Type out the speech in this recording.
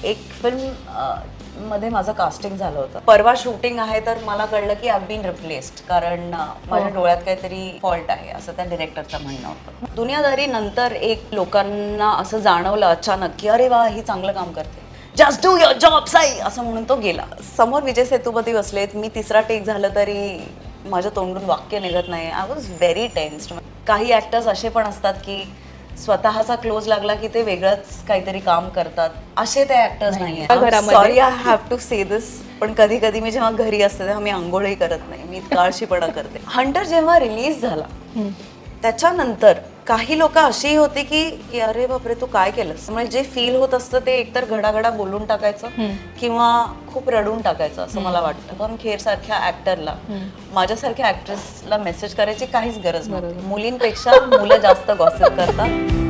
एक फिल्म मध्ये माझं कास्टिंग झालं होतं. परवा शूटिंग आहे तर मला कळलं की आय बीन रिप्लेस्ड, कारण माझ्या डोळ्यात काहीतरी फॉल्ट आहे असं त्या डिरेक्टरचं म्हणणं होतं. दुनियादारी नंतर एक लोकांना असं जाणवलं अचानक की अरे वा ही चांगलं काम करते, just do your job Sai असं म्हणून तो गेला. समोर विजय सेतुपती बसलेत, मी तिसरा टेक झालं तरी माझ्या तोंडून वाक्य निघत नाही. I was very tensed. काही ऍक्टर्स असे पण असतात की स्वतःचा क्लोज लागला की ते वेगळंच काहीतरी काम करतात, असे ते ऍक्टर्स नाही. सॉरी आय हॅव टू से दिस, पण कधी कधी मी जेव्हा घरी असते तेव्हा मी आंघोळही करत नाही, मी इतका आळशीपणा करते. हंटर जेव्हा रिलीज झाला त्याच्यानंतर काही लोक अशी होती की अरे बापरे तू काय केलंस. म्हणजे जे फील होत असतं ते एकतर घडाघडा बोलून टाकायचं किंवा खूप रडून टाकायचं असं मला वाटतं. पण खेर सारख्या ऍक्टरला, माझ्यासारख्या ऍक्ट्रेसला मेसेज करायची काहीच गरज नव्हती. मुलींपेक्षा मुलं जास्त गॉसिप करतात.